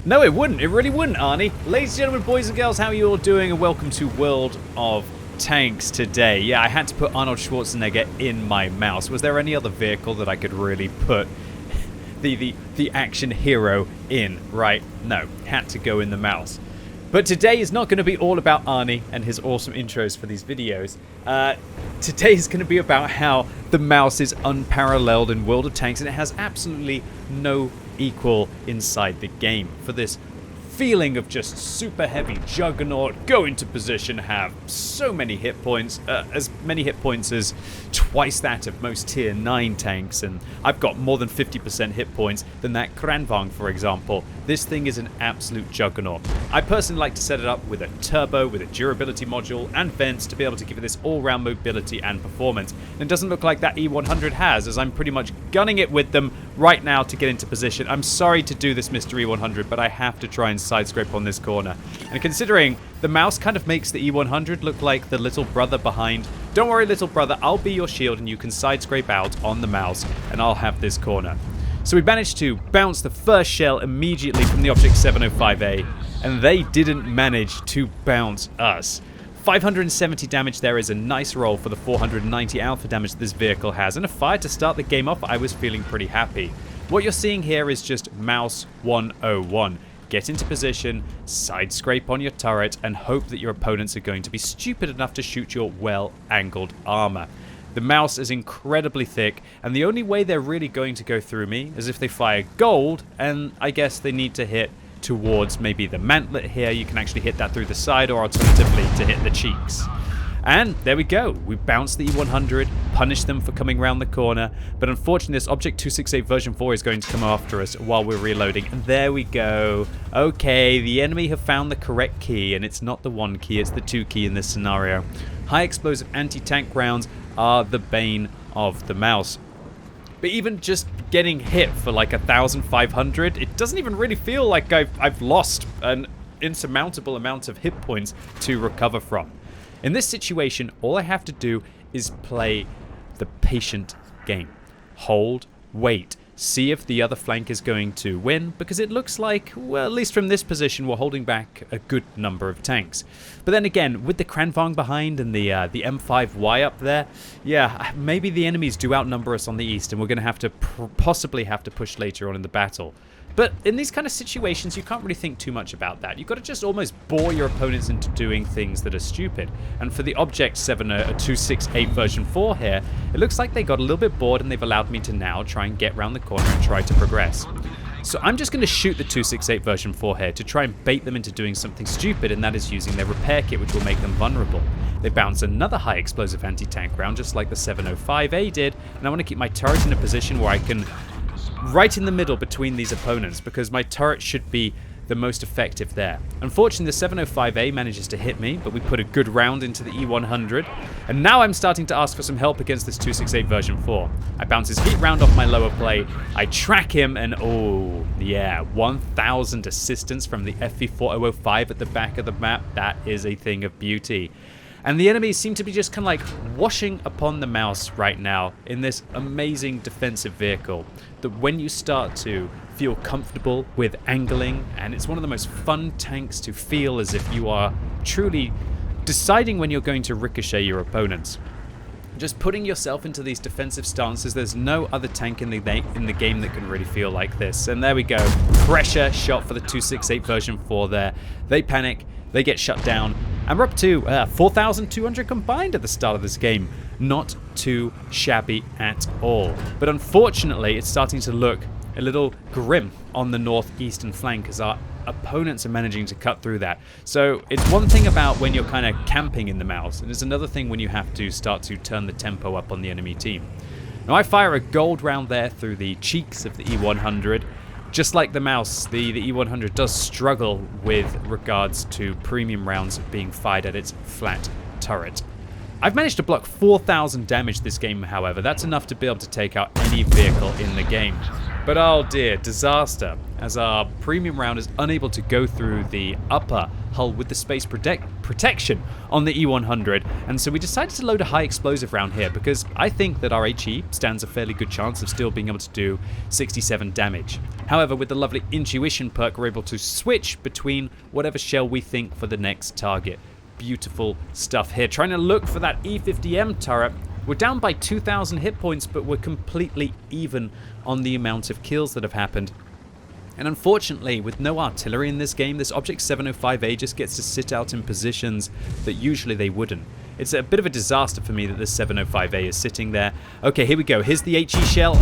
No, it wouldn't. It really wouldn't, Arnie. Ladies and gentlemen, boys and girls, how are you all doing? And welcome to World of Tanks today. Yeah, I had to put Arnold Schwarzenegger in my mouse. Was there any other vehicle that I could really put the action hero in? Right? No, had to go in the mouse. But today is not going to be all about Arnie and his awesome intros for these videos. Today is going to be about how the mouse is unparalleled in World of Tanks, and it has absolutely no equal inside the game. For this feeling of just super heavy juggernaut, go into position, have so many hit points, as many hit points as twice that of most tier 9 tanks, and I've got more than 50% hit points than that Kranvang, for example. This thing is an absolute juggernaut. I personally like to set it up with a turbo, with a durability module and vents to be able to give it this all-round mobility and performance. And it doesn't look like that E100 has, as I'm pretty much gunning it with them right now to get into position. I'm sorry to do this, Mr. E100, but I have to try and sidescrape on this corner. And considering the mouse kind of makes the E100 look like the little brother behind, don't worry, little brother, I'll be your shield and you can sidescrape out on the mouse and I'll have this corner. So we managed to bounce the first shell immediately from the Object 705A, and they didn't manage to bounce us. 570 damage there is a nice roll for the 490 alpha damage this vehicle has, and a fire to start the game off. I was feeling pretty happy. What you're seeing here is just Mouse 101. Get into position, side scrape on your turret, and hope that your opponents are going to be stupid enough to shoot your well-angled armor. The mouse is incredibly thick, and the only way they're really going to go through me is if they fire gold, and I guess they need to hit towards maybe the mantlet here. You can actually hit that through the side, or alternatively to hit the cheeks. And there we go. We bounced the E100, punished them for coming around the corner, but unfortunately this Object 268 version 4 is going to come after us while we're reloading, and there we go. Okay, the enemy have found the correct key, and it's not the 1 key, it's the 2 key in this scenario. High explosive anti-tank rounds are the bane of the mouse. But even just getting hit for like 1,500, it doesn't even really feel like I've lost an insurmountable amount of hit points to recover from. In this situation, all I have to do is play the patient game. Hold, wait, see if the other flank is going to win, because it looks like, well, at least from this position, we're holding back a good number of tanks. But then again, with the Kranvang behind and the M5Y up there, yeah, maybe the enemies do outnumber us on the east, and we're going to have to possibly have to push later on in the battle. But in these kind of situations, you can't really think too much about that. You've got to just almost bore your opponents into doing things that are stupid. And for the Object 268 version 4 here, it looks like they got a little bit bored and they've allowed me to now try and get around the corner and try to progress. So I'm just going to shoot the 268 version 4 here to try and bait them into doing something stupid, and that is using their repair kit, which will make them vulnerable. They bounce another high explosive anti-tank round, just like the 705A did, and I want to keep my turret in a position where I can right in the middle between these opponents, because my turret should be the most effective there. Unfortunately, the 705A manages to hit me, but we put a good round into the E100, and now I'm starting to ask for some help against this 268 version 4. I bounce his heat round off my lower plate, I track him, and oh yeah, 1,000 assistance from the FV4005 at the back of the map. That is a thing of beauty. And the enemies seem to be just kind of like washing upon the mouse right now in this amazing defensive vehicle that when you start to feel comfortable with angling, and it's one of the most fun tanks to feel as if you are truly deciding when you're going to ricochet your opponents. Just putting yourself into these defensive stances, there's no other tank in the game that can really feel like this. And there we go. Pressure shot for the 268 version 4 there. They panic, they get shut down, and we're up to 4,200 combined at the start of this game. Not too shabby at all. But unfortunately, it's starting to look a little grim on the northeastern flank as our opponents are managing to cut through that. So it's one thing about when you're kind of camping in the mouse, and it's another thing when you have to start to turn the tempo up on the enemy team. Now I fire a gold round there through the cheeks of the E100. Just like the mouse, the E100 does struggle with regards to premium rounds being fired at its flat turret. I've managed to block 4,000 damage this game, however. That's enough to be able to take out any vehicle in the game. But oh dear, disaster, as our premium round is unable to go through the upper hull with the space protection on the E100, and so we decided to load a high explosive round here because I think that our HE stands a fairly good chance of still being able to do 67 damage. However, with the lovely intuition perk, we're able to switch between whatever shell we think for the next target. Beautiful stuff here. Trying to look for that E50M turret. We're down by 2,000 hit points, but we're completely even on the amount of kills that have happened. And unfortunately, with no artillery in this game, this Object 705A just gets to sit out in positions that usually they wouldn't. It's a bit of a disaster for me that this 705A is sitting there. Okay, here we go. Here's the HE shell.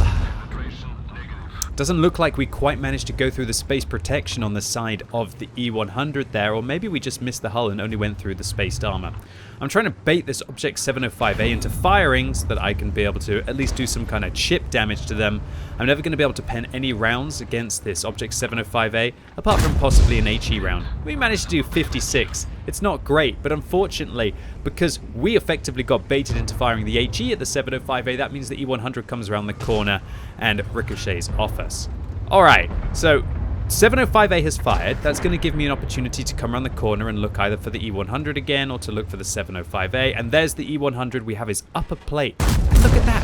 Doesn't look like we quite managed to go through the space protection on the side of the E100 there, or maybe we just missed the hull and only went through the spaced armor. I'm trying to bait this Object 705A into firing so that I can be able to at least do some kind of chip damage to them. I'm never going to be able to pen any rounds against this Object 705A, apart from possibly an HE round. We managed to do 56. It's not great, but unfortunately, because we effectively got baited into firing the HE at the 705A, that means the E100 comes around the corner and ricochets off us. Alright, so 705A has fired. That's going to give me an opportunity to come around the corner and look either for the E100 again or to look for the 705A. And there's the E100. We have his upper plate. And look at that.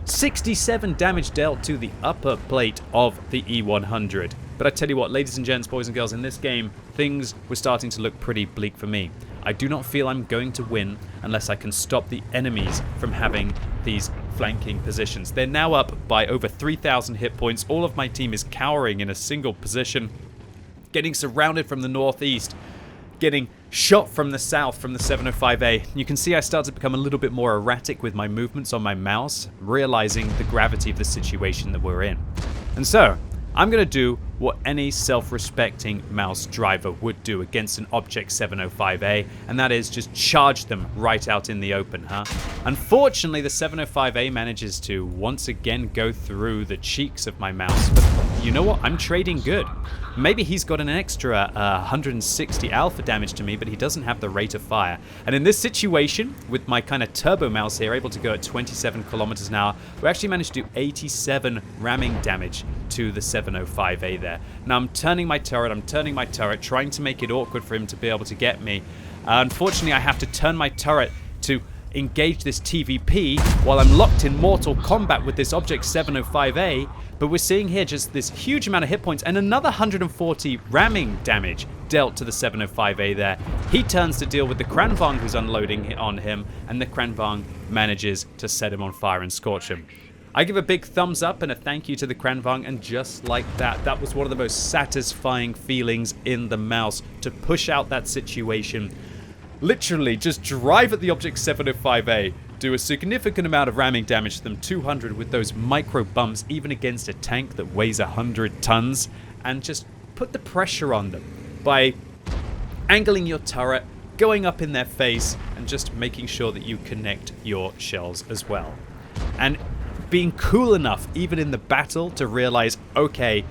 67 damage dealt to the upper plate of the E100. But I tell you what, ladies and gents, boys and girls, in this game, things were starting to look pretty bleak for me. I do not feel I'm going to win unless I can stop the enemies from having these flanking positions. They're now up by over 3,000 hit points. All of my team is cowering in a single position, getting surrounded from the northeast, getting shot from the south from the 705A. You can see I start to become a little bit more erratic with my movements on my mouse, realizing the gravity of the situation that we're in. And so, I'm going to do what any self-respecting mouse driver would do against an Object 705A, and that is just charge them right out in the open, huh? Unfortunately, the 705A manages to once again go through the cheeks of my mouse, but you know what? I'm trading good. Maybe he's got an extra 160 alpha damage to me, but he doesn't have the rate of fire. And in this situation, with my kind of turbo mouse here, able to go at 27 kilometers an hour, we actually managed to do 87 ramming damage to the 705A there. Now I'm turning my turret, trying to make it awkward for him to be able to get me. Unfortunately, I have to turn my turret to engage this TVP while I'm locked in mortal combat with this Object 705A, but we're seeing here just this huge amount of hit points and another 140 ramming damage dealt to the 705A there. He turns to deal with the Kranvang who's unloading on him, and the Kranvang manages to set him on fire and scorch him. I give a big thumbs up and a thank you to the Kranvang, and just like that, that was one of the most satisfying feelings in the mouse, to push out that situation. Literally, just drive at the Object 705A, do a significant amount of ramming damage to them, 200 with those micro bumps, even against a tank that weighs 100 tons, and just put the pressure on them by angling your turret, going up in their face, and just making sure that you connect your shells as well. And being cool enough, even in the battle, to realize, okay,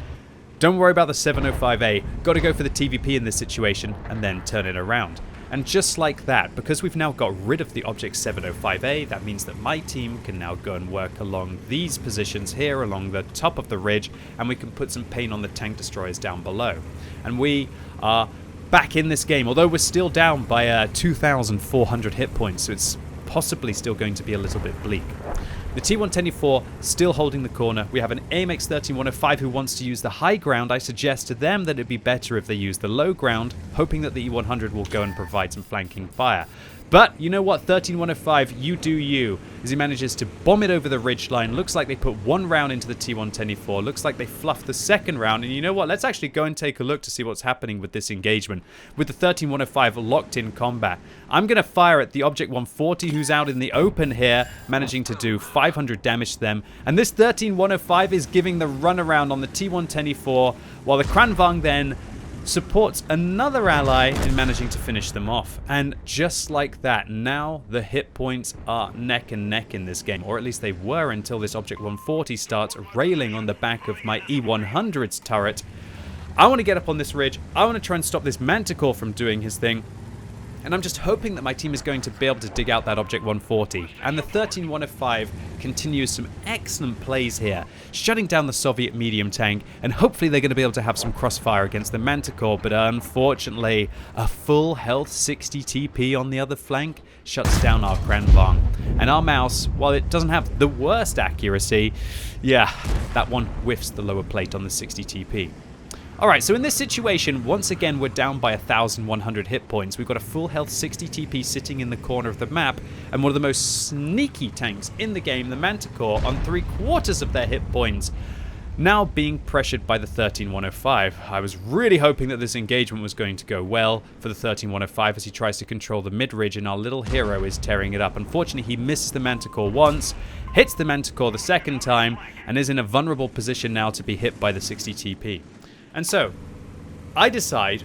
don't worry about the 705A, got to go for the TVP in this situation, and then turn it around. And just like that, because we've now got rid of the Object 705A, that means that my team can now go and work along these positions here, along the top of the ridge, and we can put some pain on the tank destroyers down below. And we are back in this game, although we're still down by 2,400 hit points, so it's possibly still going to be a little bit bleak. The T-124 still holding the corner. We have an AMX 13105 who wants to use the high ground. I suggest to them that it'd be better if they use the low ground, hoping that the E100 will go and provide some flanking fire. But you know what, 13105, you do you, as he manages to bomb it over the ridgeline. Looks like they put one round into the T-124. Looks like they fluffed the second round. And you know what, let's actually go and take a look to see what's happening with this engagement. With the 13105 locked in combat, I'm going to fire at the Object 140 who's out in the open here, managing to do 500 damage to them. And this 13105 is giving the runaround on the T-124, while the Kranvang then supports another ally in managing to finish them off. And just like that, now the hit points are neck and neck in this game, or at least they were until this Object 140 starts railing on the back of my E100's turret. I want to get up on this ridge. I want to try and stop this Manticore from doing his thing. And I'm just hoping that my team is going to be able to dig out that Object 140. And the 13105 continues some excellent plays here, shutting down the Soviet medium tank, and hopefully they're going to be able to have some crossfire against the Manticore, but unfortunately, a full health 60 TP on the other flank shuts down our Kranvang. And our mouse, while it doesn't have the worst accuracy, yeah, that one whiffs the lower plate on the 60 TP. Alright, so in this situation, once again we're down by 1,100 hit points. We've got a full health 60 TP sitting in the corner of the map, and one of the most sneaky tanks in the game, the Manticore, on 3/4 of their hit points, now being pressured by the 13105. I was really hoping that this engagement was going to go well for the 13105 as he tries to control the mid-ridge, and our little hero is tearing it up. Unfortunately, he misses the Manticore once, hits the Manticore the second time, and is in a vulnerable position now to be hit by the 60 TP. And so, I decide,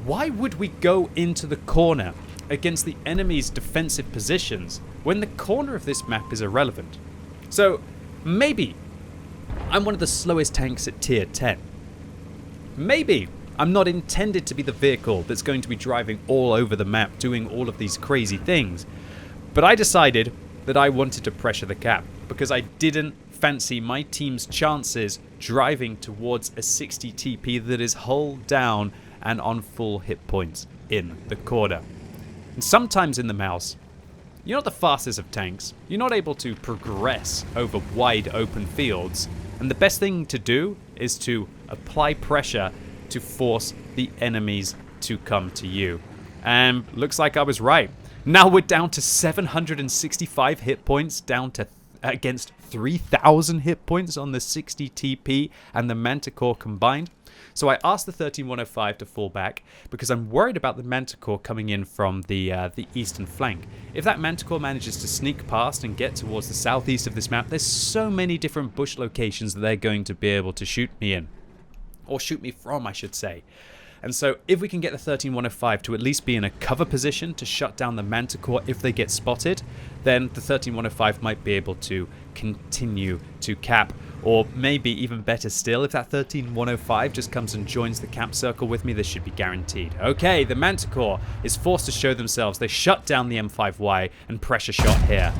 why would we go into the corner against the enemy's defensive positions when the corner of this map is irrelevant? So, maybe I'm one of the slowest tanks at tier 10. Maybe I'm not intended to be the vehicle that's going to be driving all over the map doing all of these crazy things. But I decided that I wanted to pressure the cap because I didn't fancy my team's chances driving towards a 60 TP that is hull down and on full hit points in the corner. And sometimes in the mouse, you're not the fastest of tanks. You're not able to progress over wide open fields. And the best thing to do is to apply pressure to force the enemies to come to you. And looks like I was right. Now we're down to 765 hit points, down to against 3,000 hit points on the 60 TP and the Manticore combined. So I asked the 13105 to fall back because I'm worried about the Manticore coming in from the eastern flank. If that Manticore manages to sneak past and get towards the southeast of this map, there's so many different bush locations that they're going to be able to shoot me in. Or shoot me from, I should say. And so if we can get the 13105 to at least be in a cover position to shut down the Manticore if they get spotted, then the 13105 might be able to continue to cap. Or maybe even better still, if that 13105 just comes and joins the cap circle with me, this should be guaranteed. Okay, the Manticore is forced to show themselves. They shut down the M5Y and pressure shot here.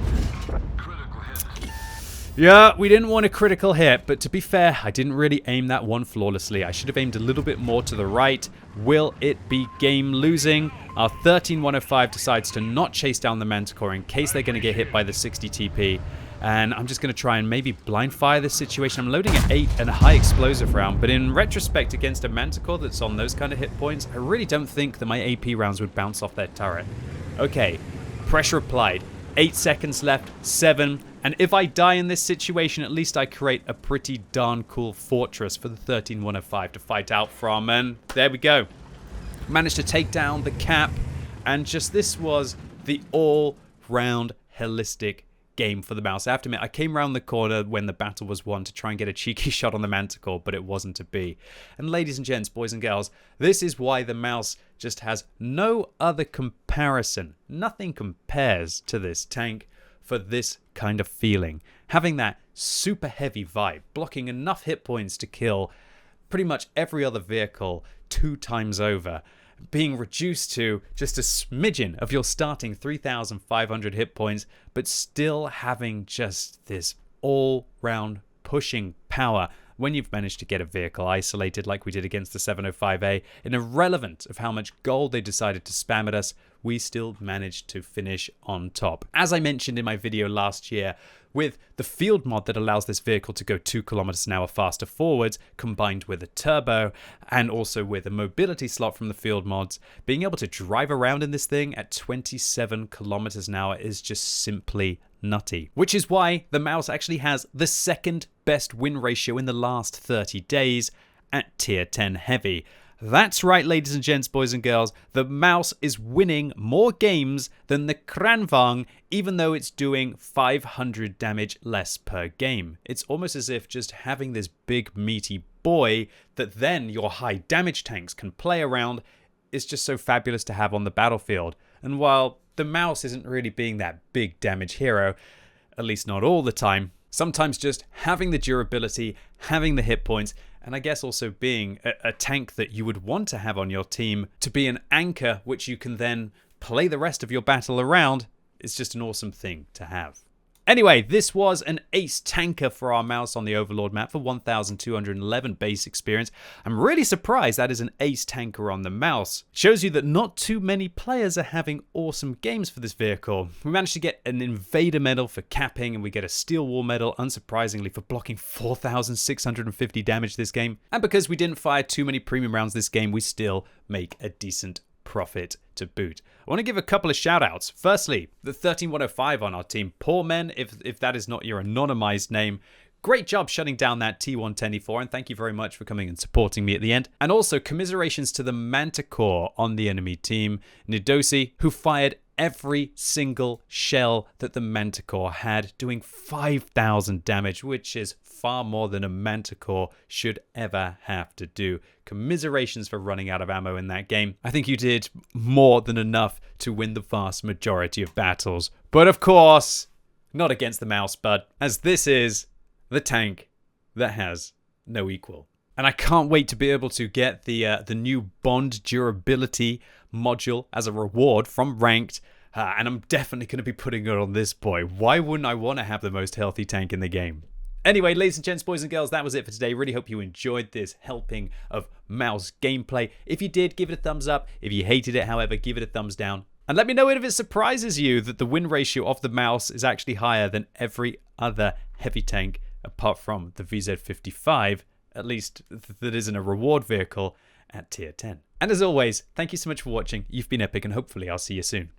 Yeah, we didn't want a critical hit, but to be fair, I didn't really aim that one flawlessly. I should have aimed a little bit more to the right. Will it be game losing? Our 13105 decides to not chase down the Manticore in case they're going to get hit by the 60 TP. And I'm just going to try and maybe blind fire this situation. I'm loading an 8 and a high explosive round, but in retrospect against a Manticore that's on those kind of hit points, I really don't think that my AP rounds would bounce off their turret. Okay, pressure applied. 8 seconds left, 7. And if I die in this situation, at least I create a pretty darn cool fortress for the 13105 to fight out from. And there we go. Managed to take down the cap. And just this was the all-round holistic game for the mouse. I have to admit, I came around the corner when the battle was won to try and get a cheeky shot on the Manticore, but it wasn't to be. And ladies and gents, boys and girls, this is why the mouse just has no other comparison. Nothing compares to this tank for this kind of feeling. Having that super heavy vibe, blocking enough hit points to kill pretty much every other vehicle 2 times over, being reduced to just a smidgen of your starting 3,500 hit points, but still having just this all-round pushing power when you've managed to get a vehicle isolated like we did against the 705A. And irrelevant of how much gold they decided to spam at us, we still managed to finish on top. As I mentioned in my video last year, with the field mod that allows this vehicle to go 2 kilometers an hour faster forwards, combined with a turbo, and also with a mobility slot from the field mods, being able to drive around in this thing at 27 kilometers an hour is just simply nutty. Which is why the mouse actually has the second best win ratio in the last 30 days at tier 10 heavy. That's right, ladies and gents, boys and girls, the mouse is winning more games than the Kranvang, even though it's doing 500 damage less per game. It's almost as if just having this big meaty boy that then your high damage tanks can play around is just so fabulous to have on the battlefield. And while the mouse isn't really being that big damage hero, at least not all the time, sometimes just having the durability, having the hit points, and I guess also being a tank that you would want to have on your team to be an anchor which you can then play the rest of your battle around, it's just an awesome thing to have. Anyway, this was an ace tanker for our mouse on the Overlord map for 1,211 base experience. I'm really surprised that is an ace tanker on the mouse. Shows you that not too many players are having awesome games for this vehicle. We managed to get an Invader medal for capping, and we get a Steel Wall medal, unsurprisingly, for blocking 4,650 damage this game. And because we didn't fire too many premium rounds this game, we still make a decent profit to boot. I want to give a couple of shout outs. Firstly, the 13105 on our team. Poor men, if that is not your anonymized name. Great job shutting down that T110E4, and thank you very much for coming and supporting me at the end. And also commiserations to the Manticore on the enemy team, Nidosi, who fired every single shell that the Manticore had, doing 5,000 damage, which is far more than a Manticore should ever have to do. Commiserations for running out of ammo in that game. I think you did more than enough to win the vast majority of battles. But of course, not against the mouse, bud, as this is the tank that has no equal. And I can't wait to be able to get the new Bond durability module as a reward from Ranked. And I'm definitely going to be putting it on this boy. Why wouldn't I want to have the most healthy tank in the game? Anyway, ladies and gents, boys and girls, that was it for today. Really hope you enjoyed this helping of mouse gameplay. If you did, give it a thumbs up. If you hated it, however, give it a thumbs down. And let me know if it surprises you that the win ratio of the mouse is actually higher than every other heavy tank apart from the VZ55, at least that isn't a reward vehicle at tier 10. And as always, thank you so much for watching. You've been epic, and hopefully I'll see you soon.